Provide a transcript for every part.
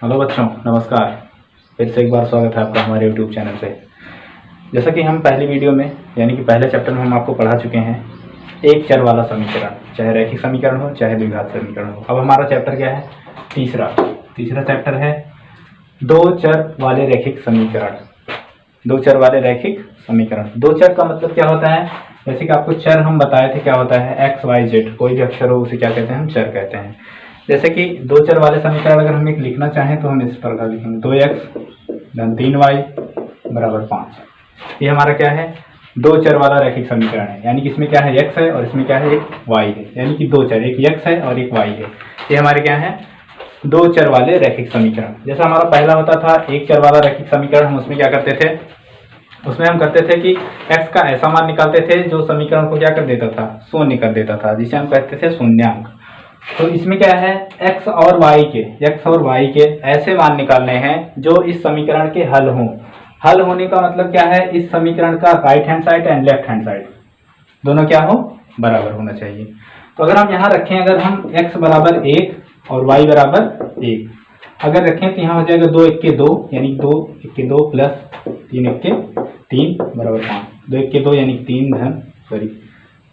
Hello बच्चों, नमस्कार। फिर से एक बार स्वागत है आपका हमारे यूट्यूब चैनल पे। जैसा कि हम पहली वीडियो में यानी कि पहले चैप्टर में हम आपको पढ़ा चुके हैं एक चर वाला समीकरण, चाहे रैखिक समीकरण हो चाहे द्विघात समीकरण हो। अब हमारा चैप्टर क्या है? तीसरा चैप्टर है दो चर वाले रैखिक समीकरण। दो चर वाले रैखिक समीकरण। दो चर का मतलब क्या होता है? जैसे कि आपको चर हम बताए थे क्या होता है, एक्स वाई जेड, कोई भी अक्षर हो उसे क्या कहते हैं? हम चर कहते हैं। जैसे कि दो चर वाले समीकरण अगर हम एक लिखना चाहें तो हम इस प्रकार लिखेंगे 2x धन 3y बराबर 5। ये हमारा क्या है? दो चर वाला रैखिक समीकरण है। यानी कि इसमें क्या है? x है और इसमें क्या है? एक y है। यानी कि दो चर, एक x है और एक y है। ये हमारे क्या है? दो चर वाले रैखिक समीकरण। जैसा हमारा पहला होता था एक चर वाला रैखिक समीकरण, हम उसमें क्या करते थे? उसमें हम करते थे कि x का ऐसा मान निकालते थे जो समीकरण को क्या कर देता था? शून्य कर देता था, जिसे हम कहते थे शून्यांक। तो इसमें क्या है? x और y के ऐसे मान निकालने हैं जो इस समीकरण के हल हों। हल होने का मतलब क्या है? इस समीकरण का right hand side and left hand side दोनों क्या हो? बराबर होना चाहिए। तो अगर हम यहाँ रखें, अगर हम x बराबर 1 और y बराबर 1 अगर रखें तो यहाँ हो जाएगा 2 1 के 2 यानी 2 1 के 2 प्लस 3 1 के 3 बराबर 5। 2 1 के 2 यानी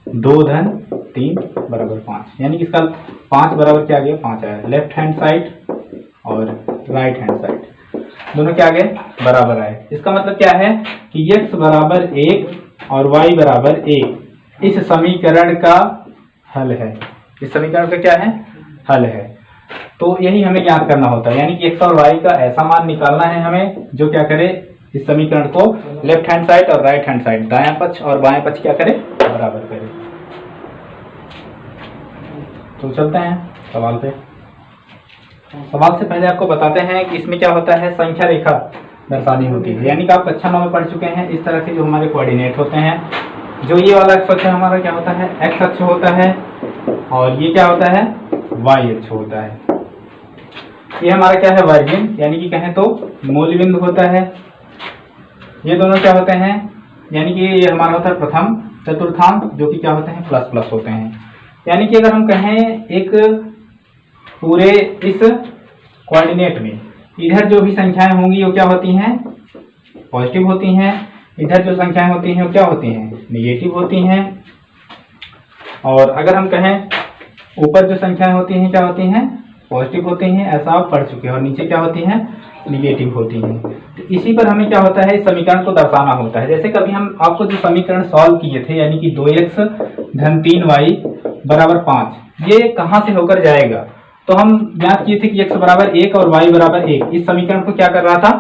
2 धन 3 बराबर 5। यानी कि इसका 5 बराबर क्या आ गया? 5 आया। लेफ्ट हैंड साइड और राइट हैंड साइड दोनों क्या आ गए? बराबर आए। इसका मतलब क्या है कि x बराबर 1 और y बराबर 1 इस समीकरण का हल है। इस समीकरण का क्या है? हल है। तो यही हमें याद करना होता है। यानी कि x और y का ऐसा मान निकालना है हमें जो क्या करे? इस समीकरण को लेफ्ट हैंड साइड और राइट हैंड साइड, दायां पक्ष और बाएं पक्ष क्या करे? बराबर करे। तो चलते हैं सवाल पे। सवाल से पहले आपको बताते हैं कि इसमें क्या होता है? संख्या रेखा दर्शानी होती है। यानी कि आप कक्षा 9 में पढ़ चुके हैं इस तरह के जो हमारे कोऑर्डिनेट होते हैं। जो ये वाला अक्ष है हमारा क्या होता है? एक्स अक्ष होता है और ये क्या होता है? वाई अक्ष होता है। ये हमारा क्या है? वर्जिन यानी कि कहें तो मूल बिंदु होता है। ये दोनों क्या होते हैं? यानी कि ये हमारा होता है प्रथम चतुर्थांश, जो कि क्या होते हैं? प्लस प्लस होते हैं। यानी कि अगर हम कहें एक पूरे इस कोऑर्डिनेट में इधर जो भी संख्याएं होंगी वो क्या होती हैं? पॉजिटिव होती हैं। इधर जो संख्याएं होती हैं वो क्या होती हैं? निगेटिव होती हैं। और अगर हम कहें ऊपर जो संख्याएं होती हैं क्या होती हैं? पॉजिटिव होती हैं, ऐसा आप पढ़ चुके हैं। और नीचे क्या होती हैं? निगेटिव होती हैं। तो इसी पर हमें क्या होता है? इस समीकरण को दर्शाना होता है। जैसे कभी हम आपको जो समीकरण सॉल्व किए थे यानी कि 2x धन 3y बराबर 5, ये कहाँ से होकर जाएगा? तो हम ज्ञात किए थे कि x बराबर 1 और y बराबर 1 इस समीकरण को क्या कर रहा था?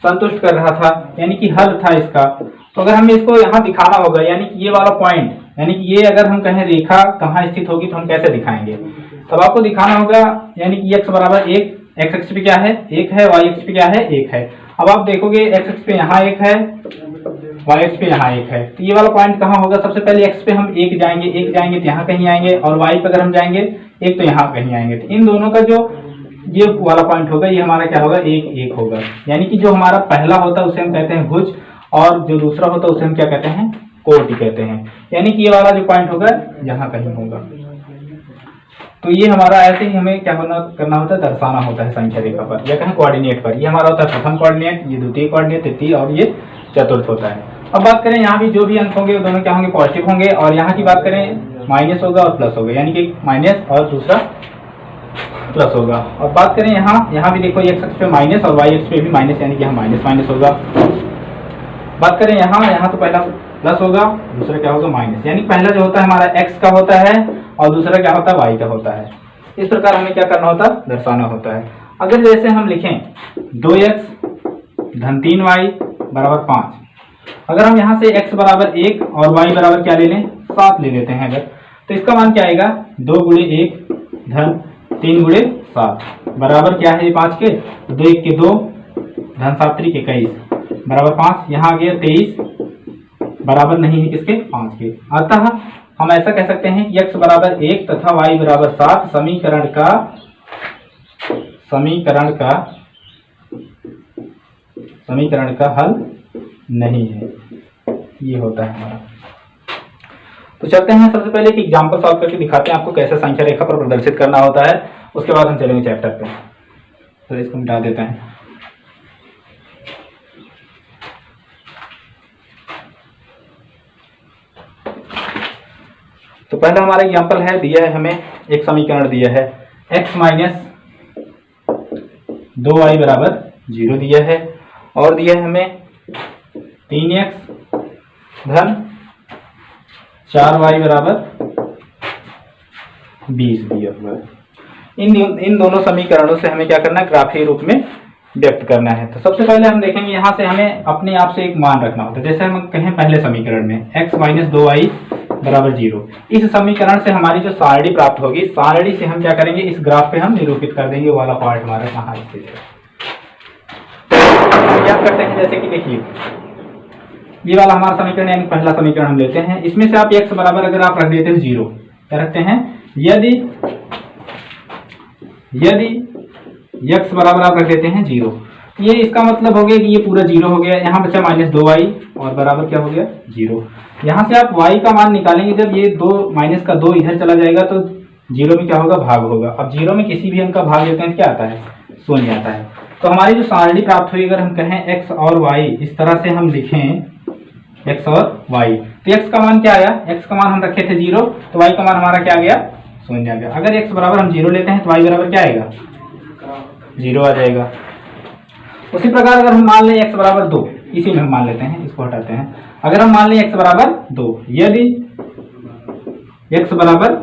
संतुष्ट कर रहा था, यानी कि हल था इसका। तो अगर हमें इसको यहाँ दिखाना होगा, यानी कि ये वाला पॉइंट, यानी कि ये अगर हम कहें रेखा कहाँ स्थित होगी तो हम कैसे दिखाएंगे? तब आपको दिखाना होगा यानी कि x बराबर 1, x अक्ष पे क्या है? 1 है, y अक्ष पे क्या है? 1 है। अब आप देखोगे x अक्ष पे यहाँ 1 है, y अक्ष पे यहाँ 1 है। तो ये वाला पॉइंट कहाँ होगा? सबसे पहले x पे हम 1 जाएंगे तो यहाँ कहीं आएंगे, और y पे अगर हम जाएंगे 1 तो यहाँ कहीं आएंगे। तो इन दोनों का जो ये वाला पॉइंट होगा ये हमारा क्या होगा? 1 1 होगा। यानी कि जो हमारा पहला होता है उसे हम कहते हैं भुज, और जो दूसरा होता है उसे हम क्या कहते हैं? कोटि कहते हैं। यानी कि ये वाला जो पॉइंट होगा यहाँ कहीं होगा। तो ये हमारा ऐसे ही हमें क्या करना होता है? दर्शाना होता है संख्या रेखा पर या कहें कोऑर्डिनेट पर। ये हमारा होता है प्रथम कोऑर्डिनेट, ये द्वितीय कोऑर्डिनेट, तृतीय और ये चतुर्थ होता है। अब बात करें यहाँ भी जो भी अंक होंगे वो दोनों क्या होंगे? पॉजिटिव होंगे। और यहाँ की बात करें माइनस होगा और प्लस होगा, यानी कि माइनस और दूसरा प्लस होगा। और बात करें यहाँ भी देखो x अक्ष पे माइनस और y अक्ष पे भी माइनस, यानी कि यहाँ माइनस माइनस होगा। बात करें यहाँ तो पहला प्लस होगा, दूसरा क्या होगा? माइनस। यानी पहला जो होता है हमारा x का होता है और दूसरा क्या होता है? y का होता है। इस प्रकार हमें क्या करना होता है? दर्शाना होता है। अगर जैसे हम लिखें 2x धन 3y बराबर 5, अगर हम यहाँ से x बराबर 1 और y बराबर क्या ले लें? 7 ले लेते हैं अगर, तो इसका मान क्या आएगा? 2 गुणे 1 धन 3 गुणे 7 बराबर क्या है? 5 के 2 1 के 2 धन 7 3 के 21 बराबर 5। यहाँ आ गया 23 बराबर नहीं है किसके? 5 के। अतः हम ऐसा कह सकते हैं कि x बराबर 1 तथा y बराबर 7 समीकरण का हल नहीं है। ये होता है हमारा। तो चलते हैं सबसे पहले एक एग्जाम्पल सॉल्व करके दिखाते हैं आपको कैसे संख्या रेखा पर प्रदर्शित करना होता है, उसके बाद हम चलेंगे चैप्टर पे। तो इसको मिटा देते हैं। तो पहला हमारा एग्जाम्पल है, दिया है हमें एक समीकरण दिया है x माइनस 2y बराबर 0 दिया है, और दिया है हमें 3x धन 4y बराबर 20 दिया हुआ है। इन दोनों समीकरणों से हमें क्या करना है, ग्राफीय रूप में व्यक्त करना है। तो सबसे पहले हम देखेंगे यहाँ से हमें अपने आप से एक मान रखना होता है। जैसे हम कहें पहले समीकरण में x माइनस 2y बराबर 0, इस समीकरण से हमारी जो सारणी प्राप्त होगी, सारणी से हम क्या करेंगे, इस ग्राफ पे हम निरूपित कर देंगे। वाला पार्ट हमारा कहाँ स्थित है, तो क्या करते हैं, जैसे कि देखिए ये वाला हमारा समीकरण यानी पहला समीकरण हम लेते हैं। इसमें से आप x बराबर अगर आप रख देते हैं 0, क्या रखते हैं, यदि x बराबर आप रख देते हैं 0, ये इसका मतलब हो गया कि ये पूरा 0 हो गया। यहाँ बचा माइनस 2y और बराबर क्या हो गया 0। यहाँ से आप y का मान निकालेंगे, जब ये 2 माइनस का 2 इधर चला जाएगा तो 0 में क्या होगा, भाग होगा। अब 0 में किसी भी अंक का भाग लेते हैं क्या आता है, शून्य आता है। तो हमारी जो सारणी प्राप्त हुई, अगर हम कहें x और y, इस तरह से हम लिखें x और y, तो x का मान क्या आया, x का मान हम रखे थे 0, तो y का मान हमारा क्या आ गया, शून्य आ गया। अगर x बराबर हम 0 लेते हैं तो y बराबर क्या आएगा, 0 आ जाएगा। उसी प्रकार अगर हम मान लें x बराबर 2, इसी में हम मान लेते हैं, इसको हटाते हैं। अगर हम मान लें x बराबर 2, यदि x बराबर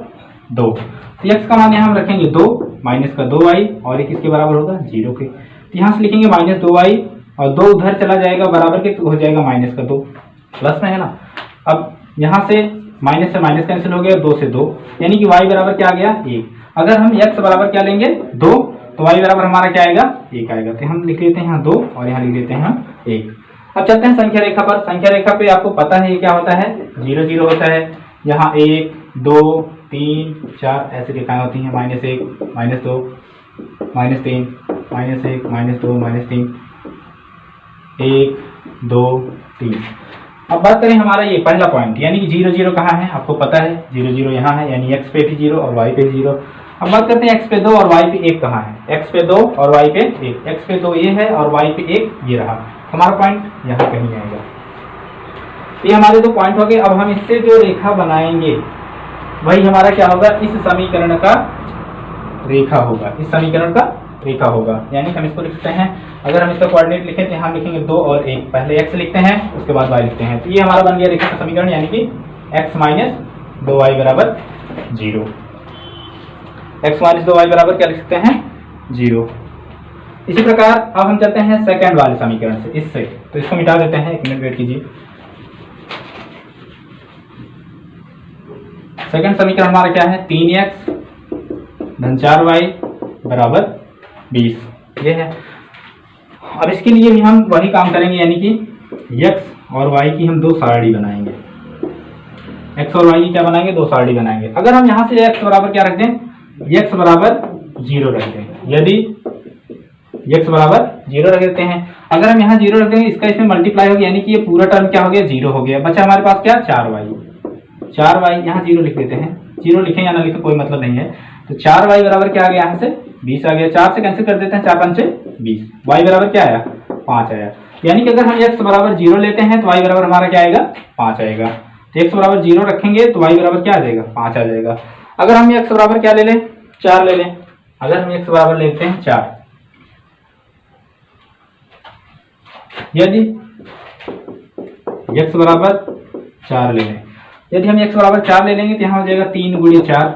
2, तो x का मान यहाँ हम रखेंगे 2 माइनस का 2y और एक इसके बराबर होगा 0 के। तो यहाँ से लिखेंगे माइनस 2y और 2 उधर चला जाएगा बराबर के, तो हो जाएगा माइनस का 2, प्लस में है ना। अब यहाँ से माइनस कैंसिल हो गया, 2 से 2, यानी कि y बराबर क्या आ गया 1। अगर हम x बराबर क्या लेंगे 2, तो y बराबर हमारा क्या आएगा 1 आएगा। तो हम लिख लेते हैं यहाँ 2 और यहाँ लिख लेते हैं 1। अब चलते हैं संख्या रेखा पर। संख्या रेखा पे आपको पता है ये क्या होता है, 0 0 होता है। यहाँ 1 2 3 4 ऐसी रेखाएं होती हैं, -1 -2 -3 -1 -2 -3 1 2 3। अब बात करें हमारा ये पहला पॉइंट, यानी कि 0 0 कहाँ है, आपको पता है 0 0 यहाँ है, यानी x पे भी 0 और y पे भी 0। अब बात करते हैं x पे 2 और y पे 1 कहाँ है, x पे 2 और y पे 1, x पे 2 ये है और y पे 1 ये रहा। हमारा पॉइंट यहाँ कहीं आएगा। ये हमारे दो पॉइंट हो गए। अब हम इससे जो रेखा बनाएंगे वही हमारा क्या होगा, इस समीकरण का रेखा होगा, इस समीकरण का रेखा होगा। यानी हम इसको लिखते हैं, अगर हम इसका कोऑर्डिनेट लिखें तो यहाँ लिखेंगे 2 और 1, पहले x लिखते हैं उसके बाद y लिखते हैं। तो ये हमारा बन गया रेखा का समीकरण, यानी कि x माइनस 2y बराबर 0। x माइनस 2y बराबर क्या लिख सकते हैं 0। इसी प्रकार अब हम चलते हैं सेकंड वाले समीकरण से, इससे तो इसको मिटा देते हैं, 1 मिनट वेट कीजिए। सेकंड समीकरण हमारा क्या है, 3x धन 4y बराबर 20, ये है। अब इसके लिए भी हम वही काम करेंगे, यानी कि x और y की हम दो सारणी बनाएंगे। x और y की क्या बनाएंगे, दो सारणी बनाएंगे। अगर हम यहाँ से x बराबर क्या रख दें, x बराबर 0 रख दें, यदि x बराबर 0 रख देते हैं। अगर हम यहाँ 0 रख देंगे, इसका इसमें मल्टीप्लाई हो गया, यानी कि ये पूरा टर्म क्या हो गया 0 हो गया। बचा हमारे पास क्या 4y, यहाँ 0 लिख देते हैं। 0 लिखें या ना लिखें कोई मतलब नहीं है। तो 4y बराबर क्या आ गया, यहाँ से 20 आ गया। 4 से कैंसिल कर देते हैं, 4 5 20, y बराबर क्या आया 5 आया। यानी कि अगर हम x बराबर 0 लेते हैं तो y बराबर हमारा क्या आएगा 5 आएगा। तो x बराबर 0 रखेंगे तो y बराबर क्या आ जाएगा 5 आ जाएगा। अगर हम x बराबर क्या ले लें 4 ले लें, अगर हम x बराबर लेते हैं 4, यदि x बराबर 4 ले लें, यदि हम x बराबर 4 ले लेंगे तो यहाँ हो जाएगा 3 गुणिया 4,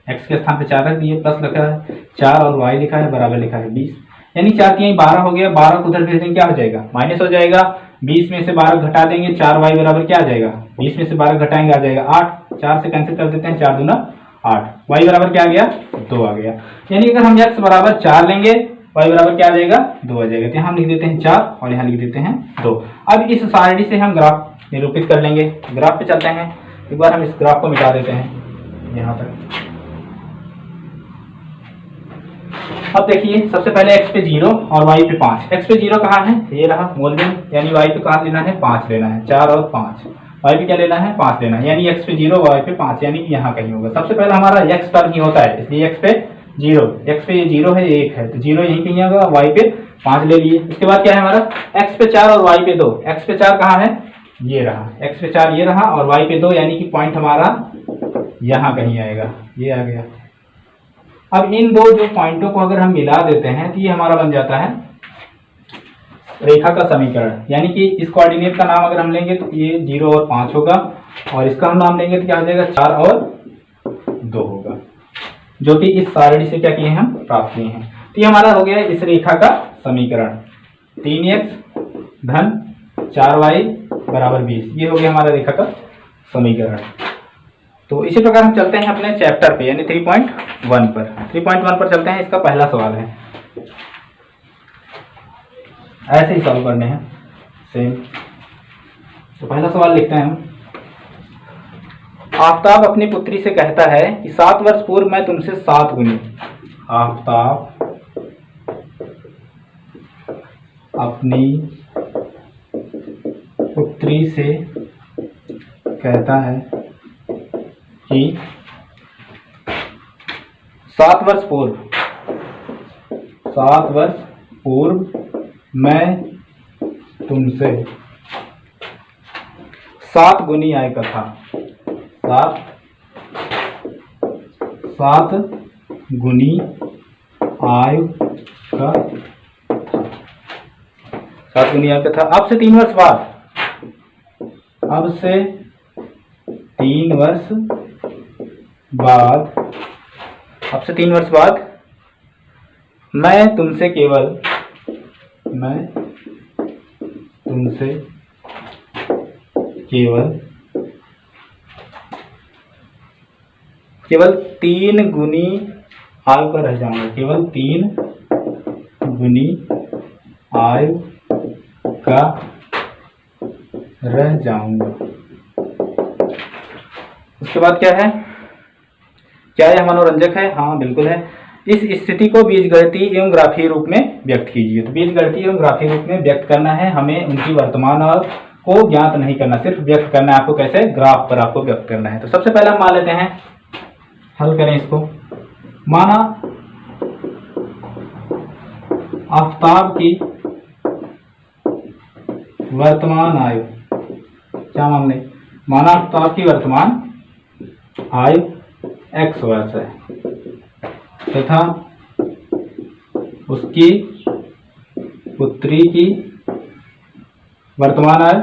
x के स्थान पे 4 रख दिए, प्लस लिखा है 4 और y लिखा है बराबर लिखा है 20, यानी 4 3 12 हो गया। 12 को उधर भेज देंगे क्या हो जाएगा माइनस हो जाएगा। 20 में से 12 घटा देंगे, 4y बराबर क्या आ जाएगा, 20 में से 12 घटाएंगे आ जाएगा 8। 4 से कैंसिल कर देते हैं, 4 दूना 8, y बराबर क्या आ गया 2 आ गया। यानी अगर हम x बराबर 4 लेंगे, y बराबर क्या आ जाएगा 2 आ जाएगा। तो यहाँ हम लिख देते हैं 4 और यहाँ लिख देते हैं 2। अब इस सारणी से हम ग्राफ निरूपित कर लेंगे। ग्राफ पे चलते हैं, एक बार हम इस ग्राफ को मिटा देते हैं यहाँ तक। अब देखिए सबसे पहले x पे 0 और y पे 5। x पे 0 कहाँ है, ये रहा मूलबिंदु, यानी y पे कहाँ लेना है 5 लेना है, 4 और 5। y पे क्या लेना है 5 लेना है, यानी x पे 0 y पे 5, यानी कि यहाँ कहीं होगा। सबसे पहले हमारा x टर्म ही होता है, इसलिए x पे जीरो, एक्स पे ये जीरो है, ये 1 है, तो जीरो यहीं कहीं होगा, वाई पे 5 ले लिए। उसके बाद क्या है हमारा, एक्स पे 4 और वाई पे 2। एक्स पे 4 कहाँ है, ये रहा, एक्स पे 4 ये रहा, और वाई पे 2, यानी कि पॉइंट हमारा यहाँ कहीं आएगा, ये आ गया। अब इन दो जो पॉइंटों को अगर हम मिला देते हैं तो ये हमारा बन जाता है रेखा का समीकरण। यानी कि इस कोऑर्डिनेट का नाम अगर हम लेंगे तो ये 0 और 5 होगा, और इसका हम नाम लेंगे तो क्या हो जाएगा, 4 और 2 होगा, जो कि इस सारणी से क्या किए हैं, हम प्राप्त किए हैं। तो ये हमारा हो गया इस रेखा का समीकरण, 3x धन 4y बराबर 20। ये हो गया हमारा रेखा का समीकरण। तो इसी प्रकार हम चलते हैं अपने चैप्टर पे, यानी 3.1 पर। 3.1 पर चलते हैं। इसका पहला सवाल है, ऐसे ही सॉल्व करने हैं सेम। तो पहला सवाल लिखते हैं हम। आफताब अपनी पुत्री से कहता है कि 7 वर्ष पूर्व मैं तुमसे 7 गुनी। आफताब अपनी पुत्री से कहता है कि 7 वर्ष पूर्व मैं तुमसे 7 गुनी आय का था। 7 गुनी आय का था। 7 गुनी आय का था। अब से 3 वर्ष बाद, अब से 3 वर्ष बाद मैं तुमसे केवल 3 गुनी आयु का रह जाऊंगा। केवल 3 गुनी आयु का रह जाऊंगा। उसके बाद क्या है, क्या यह मनोरंजक है? हाँ बिल्कुल है। इस स्थिति को बीजगणितीय एवं ग्राफीय रूप में व्यक्त कीजिए। तो बीजगणितीय एवं ग्राफीय रूप में व्यक्त करना है हमें, उनकी वर्तमान और को ज्ञात नहीं करना, सिर्फ व्यक्त करना है आपको। कैसे? ग्राफ पर आपको व्यक्त करना है। तो सबसे पहले हम मान लेते हैं, हल करें इसको। माना आफताब की वर्तमान आयु, क्या मान लें, माना आफताब की वर्तमान आयु x वर्ष है तथा उसकी पुत्री की वर्तमान आयु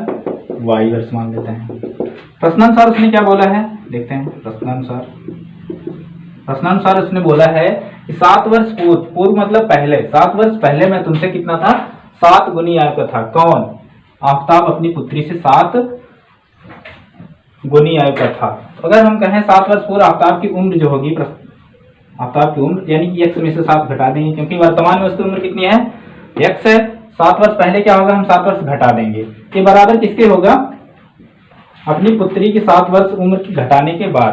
y वर्ष मान लेते हैं। प्रश्नानुसार उसने क्या बोला है, देखते हैं। प्रश्नानुसार उसने बोला है कि 7 वर्ष पूर्व मतलब पहले, 7 वर्ष पहले मैं तुमसे कितना था, 7 गुनी आयु का था। कौन? आफताब अपनी पुत्री से 7 गुनी आयु का था। अगर हम कहें 7 वर्ष पूर्व आफताब की उम्र जो होगी, आफताब की उम्र, यानी कि x में से 7 घटा देंगे, क्योंकि वर्तमान में उसकी उम्र कितनी है, x है। 7 वर्ष पहले क्या होगा, हम 7 वर्ष घटा देंगे। ये बराबर किसके होगा, अपनी पुत्री की 7 वर्ष उम्र की घटाने के बाद।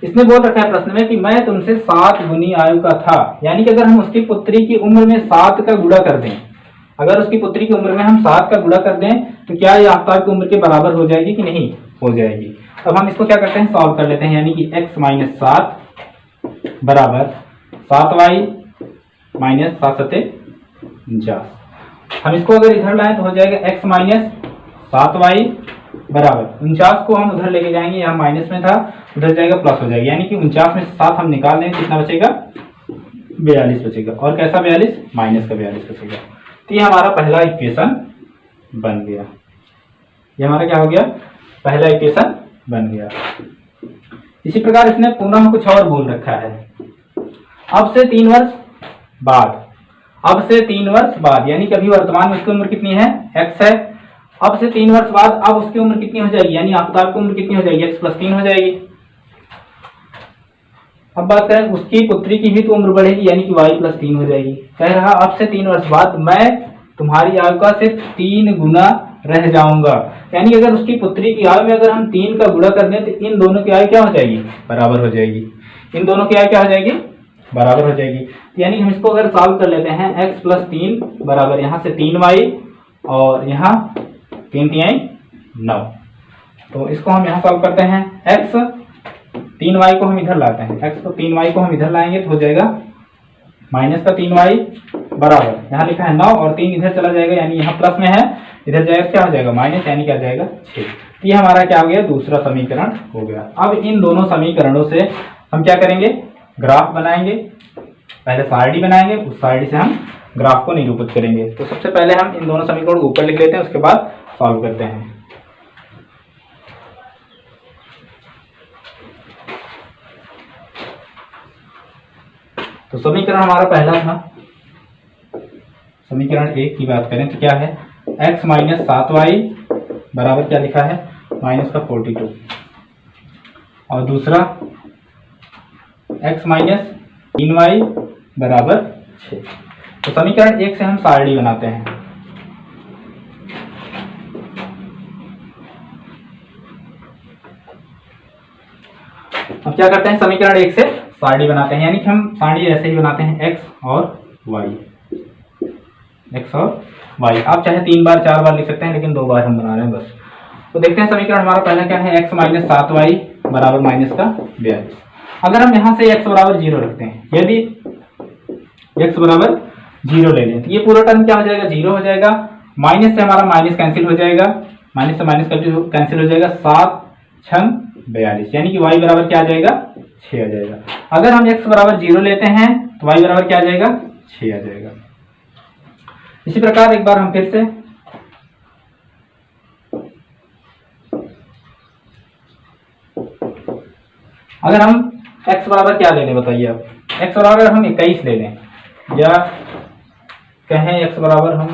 इसने बोल रखा है प्रश्न में कि मैं तुमसे 7 गुनी आयु का था, यानी कि अगर हम उसकी पुत्री की उम्र में 7 का गुणा कर दें, अगर उसकी पुत्री की उम्र में हम 7 का गुणा कर दें तो क्या ये आफताब की उम्र के बराबर हो जाएगी कि नहीं हो जाएगी। अब हम इसको क्या करते हैं, सॉल्व कर लेते हैं। यानी कि x - 7 बराबर 7y - 7 49। हम इसको अगर इधर लाएं तो हो जाएगा x - 7y बराबर 49 को हम उधर लेके जाएंगे, यहाँ माइनस में था, उधर जाएगा प्लस हो जाएगा। यानी कि 49 में से 7 हम निकाल लेंगे, कितना बचेगा, 42 बचेगा। और कैसा 42? माइनस का 42 बचेगा। तो ये हमारा पहला इक्वेशन बन गया। ये हमारा क्या हो गया, पहला इक्वेशन बन गया। इसी प्रकार इसने पुनः कुछ और बोल रखा है। अब से 3 वर्ष बाद, अब से 3 वर्ष बाद, यानी कि अभी वर्तमान में उसकी उम्र कितनी है, x है। अब से 3 वर्ष बाद अब उसकी उम्र कितनी हो जाएगी, यानी आफताब की उम्र कितनी हो जाएगी, x + 3 हो जाएगी। अब बात करें उसकी पुत्री की भी तो उम्र बढ़ेगी, यानी कि y + 3 हो जाएगी। कह रहा अब से 3 वर्ष बाद मैं तुम्हारी आयु का सिर्फ 3 गुना रह जाऊंगा। यानी अगर उसकी पुत्री की आयु में अगर हम 3 का गुणा कर दें तो इन दोनों की आयु क्या हो जाएगी, बराबर हो जाएगी। इन दोनों की आयु क्या हो जाएगी, बराबर हो जाएगी। यानी हम इसको अगर सॉल्व कर लेते हैं, x + 3 बराबर यहाँ से 3y और यहाँ 3 × 3 = 9। तो इसको हम यहाँ सॉल्व करते हैं। x 3y को हम इधर लाते हैं, x को 3y को हम इधर लाएंगे तो हो जाएगा माइनस का 3y बराबर, यहाँ लिखा है 9 और 3 इधर चला जाएगा, यानी यहाँ प्लस में है, इधर जाएगा क्या हो जाएगा माइनस, यानी क्या जाएगा 6। ये हमारा क्या हो गया, दूसरा समीकरण हो गया। अब इन दोनों समीकरणों से हम क्या करेंगे, ग्राफ बनाएंगे। पहले सारणी बनाएंगे, उस सारणी से हम ग्राफ को निरूपित करेंगे। तो सबसे पहले हम इन दोनों समीकरणों को ऊपर लिख लेते हैं, उसके बाद सॉल्व करते हैं। तो समीकरण हमारा पहला था, समीकरण 1 की बात करें तो क्या है, x माइनस 7y बराबर क्या लिखा है, माइनस का 42, और दूसरा x माइनस 3y बराबर 6। तो समीकरण 1 से हम सारणी बनाते हैं। अब क्या करते हैं, समीकरण 1 से सारणी बनाते हैं, यानी कि हम सारणी ऐसे ही बनाते हैं x और y, x और y। आप चाहे 3 बार 4 बार लिख सकते हैं, लेकिन 2 बार हम बना रहे हैं बस। तो देखते हैं समीकरण हमारा पहला क्या है, x माइनस 7y बराबर माइनस का 42। अगर हम यहाँ से x बराबर 0 रखते हैं, यदि x बराबर 0 ले लें तो ये पूरा टर्म क्या हो जाएगा, 0 हो जाएगा। माइनस से हमारा माइनस कैंसिल हो जाएगा, माइनस से माइनस कैंसिल हो जाएगा, 7 6 42, यानी कि y बराबर क्या आ जाएगा, 6 आ जाएगा। अगर हम x बराबर 0 लेते हैं तो y बराबर क्या आ जाएगा, 6 आ जाएगा। इसी प्रकार एक बार हम फिर से अगर हम x बराबर क्या ले लें बताइए आप, x बराबर हम 21 ले लें, या कहें x बराबर हम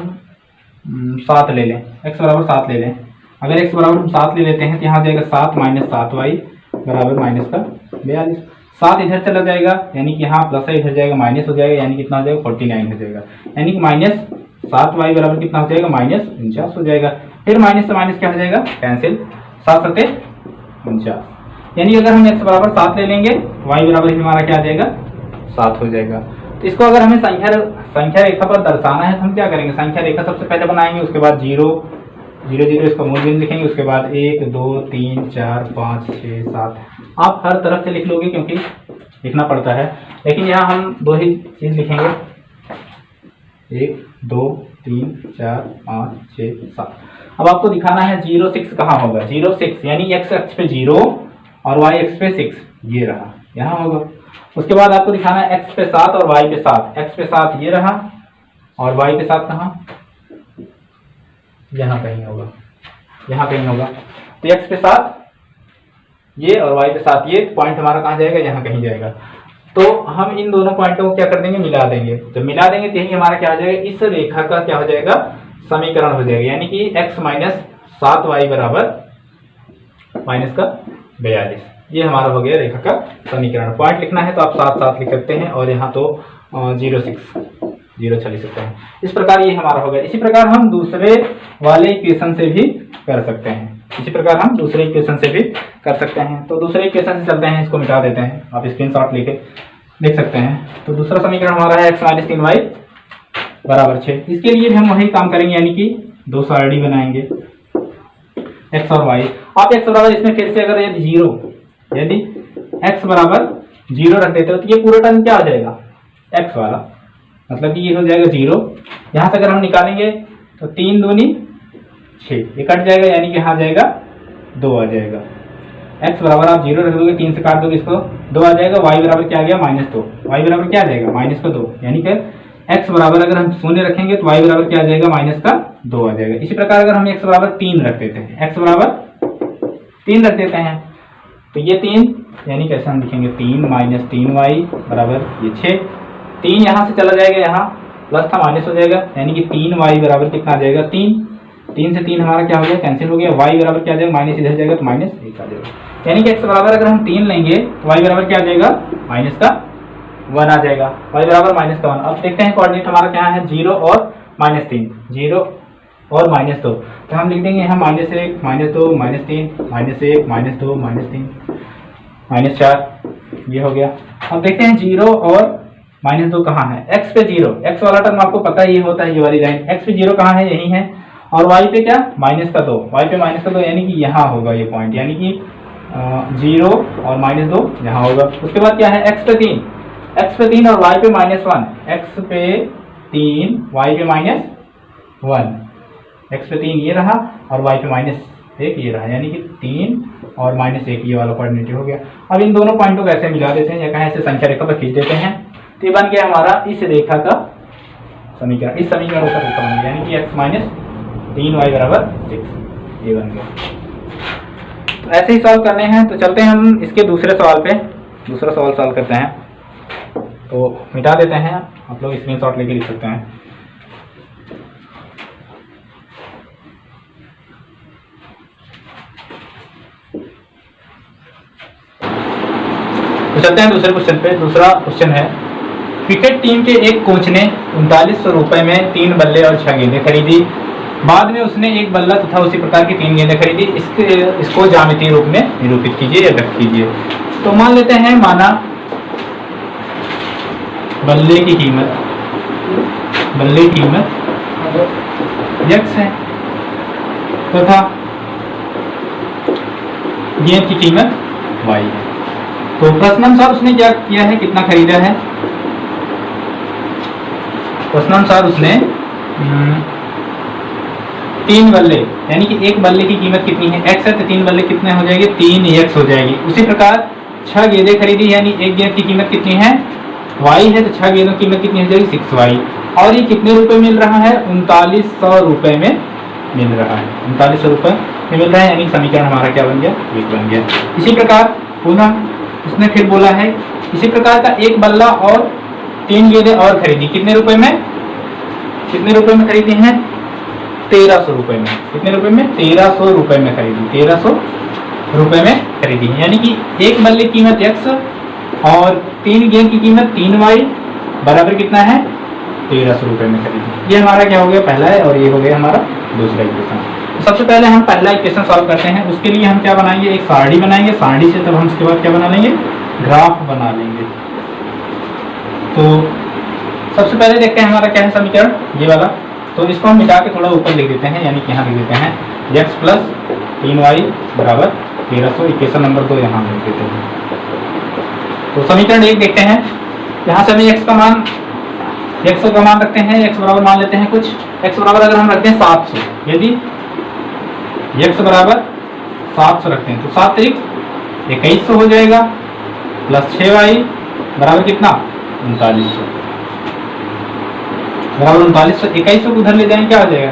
7 ले लें, x बराबर 7 ले लें। अगर x बराबर हम 7 ले लेते हैं तो यहाँ जाएगा 7 माइनस 7y बराबर माइनस का 42। 7 इधर चला जाएगा, यानी कि यहाँ प्लस है, इधर जाएगा माइनस हो जाएगा, यानी कितना हो जाएगा 49 हो जाएगा, यानी कि माइनस 7y बराबर कितना हो जाएगा, माइनस 49 हो जाएगा। फिर माइनस से माइनस क्या हो जाएगा, कैंसिल, 7 7 49, यानी अगर हम x बराबर 7 ले लेंगे y बराबर हमारा क्या आ जाएगा, 7 हो जाएगा। तो इसको अगर हमें संख्या रेखा पर दर्शाना है तो हम क्या करेंगे, संख्या रेखा सबसे पहले बनाएंगे, उसके बाद 0 0 0 इसका मूल बिंदु लिखेंगे, उसके बाद 1 2 3 4 5 6 7। आप हर तरफ से लिख लोगे क्योंकि लिखना पड़ता है, लेकिन यहाँ हम 2 ही चीज लिखेंगे, 1 2 3 4 5 6 7। अब आपको दिखाना है 0 6 कहाँ होगा, 0 6 यानी x अक्ष पे 0 और y अक्ष पे 6, ये रहा, यहाँ होगा। उसके बाद आपको दिखाना है x पे 7 और y पे 7, x पे 7 ये रहा और y पे 7 कहाँ, यहाँ कहीं होगा, यहाँ कहीं होगा। तो x पे 7 ये और y पे 7 ये पॉइंट हमारा कहाँ जाएगा, यहाँ कहीं जाएगा। तो हम इन दोनों पॉइंटों को क्या कर देंगे, मिला देंगे। जब मिला देंगे तो यही हमारा क्या हो जाएगा, इस रेखा का क्या हो जाएगा, समीकरण हो जाएगा, यानी कि x माइनस 7y बराबर माइनस का 42। ये हमारा हो गया रेखा का समीकरण। पॉइंट लिखना है तो आप 7 7 लिख सकते हैं, और यहाँ तो 0 6 लिख सकते हैं। इस प्रकार ये हमारा हो गया। इसी प्रकार हम दूसरे वाले इक्वेशन से भी कर सकते हैं, इसी प्रकार हम दूसरे इक्वेशन से भी कर सकते हैं। तो दूसरे इक्वेशन से चलते हैं, इसको मिटा देते हैं, आप स्क्रीनशॉट लेके देख सकते हैं। तो दूसरा समीकरण हमारा है x माइनस 3y बराबर 6। इसके लिए भी हम वही काम करेंगे, यानी कि 2 सारणी बनाएंगे x और y। आप x बराबर इसमें फिर से अगर यदि x बराबर 0 रख देते हो तो ये पूरा टर्म क्या आ जाएगा, x वाला, मतलब कि ये हो जाएगा 0। यहाँ से अगर हम निकालेंगे तो 3 दूनी 6, ये कट जाएगा, यानी कि यहाँ जाएगा 2 आ जाएगा। x बराबर आप 0 रख दोगे, 3 से काट दोगे इसको, 2 आ जाएगा। y बराबर क्या आ गया, -2, y बराबर क्या आ जाएगा, -2, यानी कि x बराबर अगर हम 0 रखेंगे तो y बराबर क्या आ जाएगा, -2 आ जाएगा। इसी प्रकार अगर हम x बराबर 3 रख देते हैं, x बराबर 3 रख देते हैं तो ये 3, यानी कैसे हम लिखेंगे, 3 माइनस 3y बराबर ये 6। 3 यहाँ से चला जाएगा, यहाँ प्लस था माइनस हो जाएगा, यानी कि 3y बराबर कितना आ जाएगा, 3। 3 से 3 हमारा क्या हो गया, कैंसिल हो गया। y बराबर क्या आ जाएगा, माइनस इधर जाएगा तो -1 आ जाएगा, यानी कि x बराबर अगर हम 3 लेंगे तो y बराबर क्या आ जाएगा, -1 आ जाएगा। y बराबर -1। अब देखते हैं कोऑर्डिनेट हमारा क्या है, 0 और -3, 0 और -2। तो हम लिख देंगे यहाँ -1 -2 -3 -1 -2 -3 -4, ये हो गया। अब देखते हैं 0 और -2 कहाँ है। x पे 0, x वाला टर्म आपको पता ही होता है, ये वाली लाइन। x पे 0 कहाँ है, यही है। और y पे क्या, -2, y पे -2, यानी कि यहाँ होगा ये पॉइंट, यानी कि 0 और -2 यहाँ होगा। उसके बाद क्या है, x पे 3, x पे 3 और y पे -1, x पे 3 y पे -1, x पे 3 ये रहा और y पे -1 ये रहा, यानी कि 3 और -1 ये वाला कोऑर्डिनेट हो गया। अब इन दोनों पॉइंटों को ऐसे मिला देते हैं या कहें ऐसे संख्या रेखा पर खींच देते हैं, तो ये बन गया हमारा इस रेखा का समीकरण, इस समीकरण का रेखा बन गया, यानी कि x - 3y = 6 ये बन गया। तो ऐसे ही सॉल्व करने हैं, तो चलते हैं हम इसके दूसरे सवाल पे, दूसरा सवाल सॉल्व करते हैं। तो मिटा देते हैं, आप लोग स्क्रीनशॉट लेके लिख सकते हैं। तो चलते हैं दूसरे क्वेश्चन पे। दूसरा क्वेश्चन है, क्रिकेट टीम के एक कोच ने 3900 रुपए में 3 बल्ले और 6 गेंदें खरीदी। बाद में उसने एक बल्ला तथा उसी प्रकार की 3 गेंदें खरीदी। इसको ज्यामितीय रूप में निरूपित कीजिए या व्यक्त कीजिए। तो मान लेते हैं, माना बल्ले की कीमत x है तथा गेंद की कीमत y है। तो प्रश्नानुसार उसने क्या किया है, कितना खरीदा है? प्रश्नानुसार उसने 3 बल्ले, यानी कि एक बल्ले की कीमत कितनी है, x है, तो 3 बल्ले कितने हो जाएंगे, 3x हो जाएगी। उसी प्रकार 6 गेंदें खरीदी, यानी एक गेंद की कीमत कितनी है, y है, तो 6 गेंदों की कीमत कितनी हो जाएगी, 6y। और ये कितने रुपए मिल रहा है, 3900 रुपए में मिल रहा है, 3900 रुपए में मिल रहा है, यानी समीकरण हमारा क्या बन गया, एक बन गया। इसी प्रकार पुनः उसने फिर बोला है, इसी प्रकार का एक बल्ला और 3 गेंदें और खरीदी, कितने रुपए में खरीदी हैं, 1300 रुपए में। कितने रुपए में, 1300 रुपए में खरीदी, 1300 रुपए में खरीदी है, यानी कि एक बल्ले की कीमत x और 3 गेंद की कीमत 3y बराबर कितना है, 1300 रुपए में खरीदी। ये हमारा क्या हो गया, पहला है, और ये हो गया हमारा दूसरा इक्वेशन। तो सबसे पहले हम पहला इक्वेशन सॉल्व करते हैं। उसके लिए हम क्या बनाएंगे, एक सारणी बनाएंगे, सारणी से तब हम उसके बाद क्या बना लेंगे, ग्राफ बना लेंगे। तो सबसे पहले देखते हैं हमारा क्या है समीकरण, ये वाला। तो इसको हम मिटा के थोड़ा ऊपर लिख देते हैं, यानी कि यहाँ लिख देते हैं x + 3y = 1300। इक्वेशन नंबर 2 यहाँ लिख देते हैं। तो समीकरण 1 देखते हैं। यहाँ से हमें x का मान रखते हैं, x बराबर मान लेते हैं कुछ, x बराबर अगर हम रखते हैं 700, यदि x बराबर 700 रखते हैं तो 7 × 2100 हो जाएगा, प्लस 6y बराबर कितना, 3900 बराबर 3900। 2100 को उधर ले जाएंगे, क्या हो जाएगा,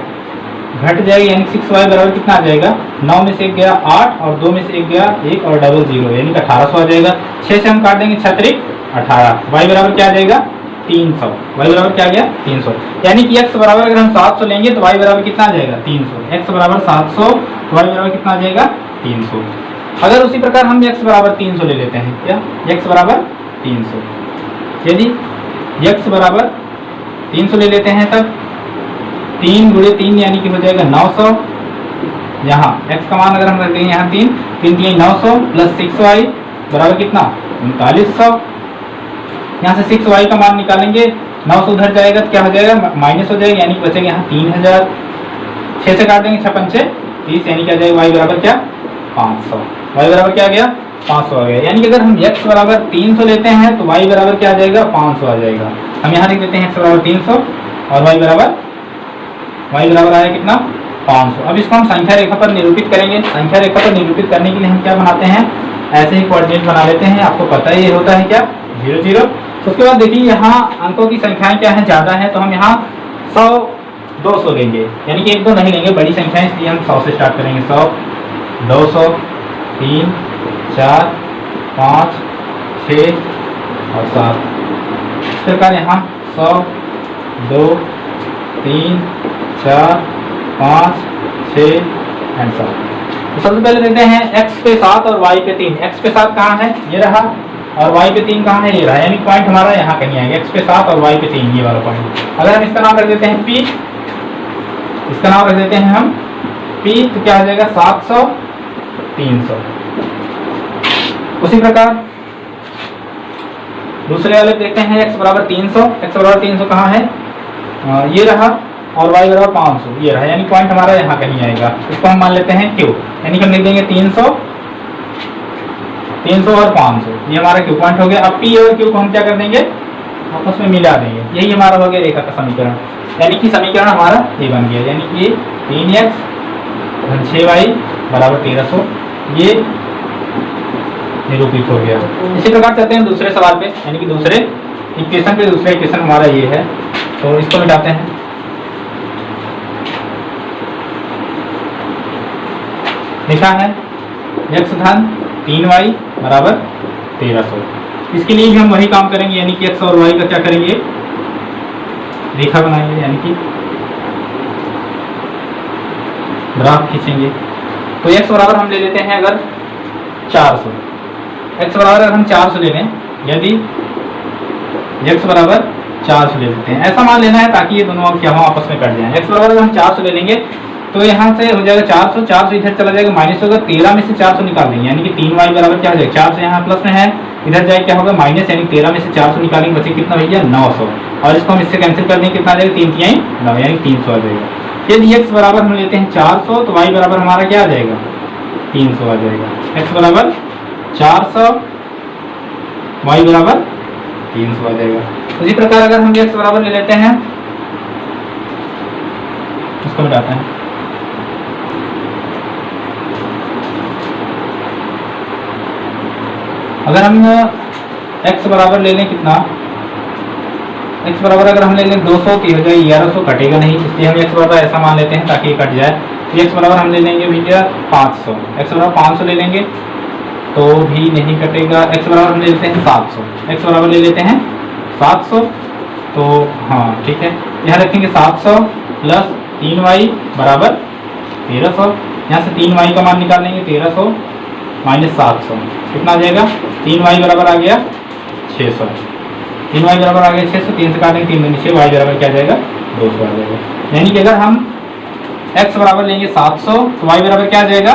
घट जाएगा, यानी 6y बराबर कितना आ जाएगा, 9 में से 1 गया 8 और 2 में से 1 गया 1 और डबल 0, यानी कि 1800 आ जाएगा। 6 से हम काट देंगे, 6 × 18, y बराबर क्या आ जाएगा, 300। y बराबर क्या आ गया, 300। यानी कि x बराबर अगर हम 700 लेंगे तो y बराबर कितना आ जाएगा, 300। x बराबर 700 तो y बराबर कितना आ जाएगा, 300। अगर उसी प्रकार हम x बराबर 300 ले लेते हैं, क्या, x बराबर 300, यदि x बराबर 300 ले लेते हैं, तब 3 × 3 यानी कि हो जाएगा 900। यहाँ x का मान अगर हम रख देंगे, यहाँ 3 3 3 900 प्लस 6y बराबर कितना, 3900। यहाँ से 6y का मान निकालेंगे, 900 उधर जाएगा तो क्या हो जाएगा, माइनस हो जाएगा, यानी कि बचेगा यहाँ 3000। 6 से काट देंगे, 6 पंचे 30, यानी क्या जाएगा, y बराबर क्या, 500। y बराबर क्या आ गया, 500 आ गया। यानी कि अगर हम x बराबर 300 लेते हैं तो y बराबर क्या आ जाएगा, 500 आ जाएगा। हम यहाँ लिख देते हैं x बराबर 300 और y बराबर आया कितना, 500। अब इसको हम संख्या रेखा पर निरूपित करेंगे। संख्या रेखा पर निरूपित करने के लिए हम क्या बनाते हैं, ऐसे ही कोऑर्डिनेट बना लेते हैं। आपको पता ही होता है क्या, 0 0। तो उसके बाद देखिए यहाँ अंकों की संख्याएं क्या है, ज़्यादा है, तो हम यहाँ 100 200 लेंगे, यानी कि 1 2 नहीं लेंगे, बड़ी संख्याएं, इसलिए हम 100 से स्टार्ट करेंगे। 100 200 3 4 5 6 और 7। इस प्रकार यहाँ 100 2 3 4 5 6 एंड 7। तो सबसे पहले देखते हैं x पे 7 और y पे 3। x पे 7 कहाँ है, ये रहा, और y पे 3 कहाँ है, ये रहा, यानी पॉइंट हमारा यहाँ कहीं आएगा, x पे 7 और y पे 3 ये वाला पॉइंट। अगर हम इसका नाम रख देते हैं p, इसका नाम रख देते हैं हम p, तो क्या हो जाएगा, 700 300। उसी प्रकार दूसरे वाले देखते हैं, x बराबर 300, x बराबर 300 कहाँ है, ये रहा, और y बराबर 500 ये रहा, यानी पॉइंट हमारा यहाँ कहीं आएगा। इसको हम मान लेते हैं q, यानी कि हम लिख देंगे 300 300 और 500 ये हमारा क्यू पॉइंट हो गया। अब पी और क्यू को हम क्या कर देंगे, आपस में मिला देंगे। यही हमारा हो गया रेखा का समीकरण, यानी कि समीकरण हमारा ये बन गया, यानी कि 3x धन 6y बराबर 1300 ये निरूपित हो गया। इसी प्रकार चलते हैं दूसरे सवाल पे, यानी कि दूसरे इक्वेशन पे। दूसरा इक्वेशन हमारा ये है, तो इसको मिटाते हैं। लिखा है x धन 3y बराबर 1300। इसके लिए भी हम वही काम करेंगे, यानी कि x और y का क्या करेंगे, रेखा बनाएंगे, यानी कि ग्राफ खींचेंगे। तो x बराबर हम ले लेते हैं अगर 400, x बराबर अगर हम 400 ले लें, यदि x बराबर 400 ले लेते हैं, ऐसा मान लेना है ताकि ये दोनों क्या हो आपस में कट जाए। x बराबर अगर हम 400 ले लेंगे तो यहाँ से हो जाएगा 400, 400 इधर चला जाएगा माइनस होगा, 13 में से 400 निकाल देंगे, यानी कि 3y बराबर क्या हो जाएगा, 400 यहाँ प्लस में है, इधर जाए क्या होगा माइनस, यानी 13 में से 400 निकालेंगे, बचे कितना भैया 900, और इसको हम इससे कैंसिल कर देंगे, कितना आ जाएगा 3 3 9, यानी 300 आ जाएगा। यदि x बराबर हम लेते हैं 400 तो y बराबर हमारा क्या आ जाएगा 300 आ जाएगा। x बराबर 400 y बराबर 300 आ जाएगा। उसी प्रकार अगर हम x बराबर ले लेते हैं, इसको मिटाते हैं, अगर हम x बराबर ले लें कितना, x बराबर अगर हम ले लें 200 तो हो जाए 1100, कटेगा नहीं, इसलिए हम x बराबर ऐसा मान लेते हैं ताकि कट जाए। तो x बराबर हम ले लेंगे भैया 500, x बराबर 500 ले लेंगे तो भी नहीं कटेगा। x बराबर हम ले लेते हैं 700, x बराबर ले लेते हैं 700, तो हाँ ठीक है, यहाँ रखेंगे 700 प्लस 3y बराबर 1300, यहाँ से 3y का मान निकाल लेंगे 1300 माइनस 700, कितना आ जाएगा 3y बराबर आ गया 600, 3y बराबर आ गया 600, 3 से काटेंगे 3 दूनी 6, y बराबर क्या आ जाएगा 200 आ जाएगा। यानी कि अगर हम x बराबर लेंगे 700 तो y बराबर क्या आ जाएगा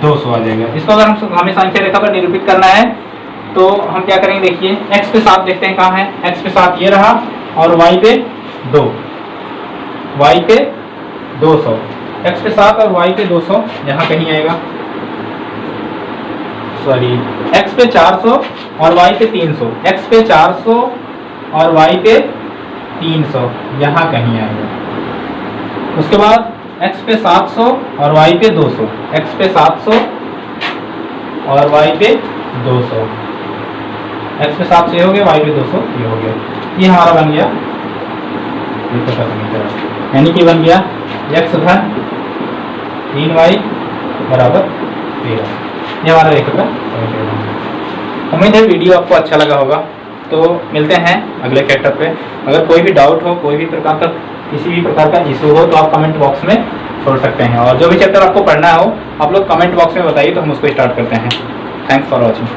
200 आ जाएगा। इसको अगर हमें संख्या रेखा पर निरूपित करना है तो हम क्या करेंगे, देखिए x पे 7 देखते हैं कहाँ है, x पे 7 ये रहा और y पे 2, y पे 200, x पे 7 और y पे 200 यहाँ कहीं आएगा, सॉरी x पे 400 और y पे 300, x पे 400 और y पे 300 यहाँ कहीं आएगा। उसके बाद x पे 700 और y पे 200, x पे 700 और y पे 200, x पे 700 ये हो गया, y पे 200 ये हो गया। ये हमारा बन गया यानी कि बन गया x धन 3y बराबर 13। ये हमारा रेखा का समीकरण। उम्मीद है वीडियो आपको अच्छा लगा होगा। तो मिलते हैं अगले चैप्टर पे। अगर कोई भी डाउट हो, कोई भी प्रकार का किसी भी प्रकार का इशू हो तो आप कमेंट बॉक्स में छोड़ सकते हैं, और जो भी चैप्टर आपको पढ़ना हो आप लोग कमेंट बॉक्स में बताइए तो हम उसको स्टार्ट करते हैं। Thanks for watching.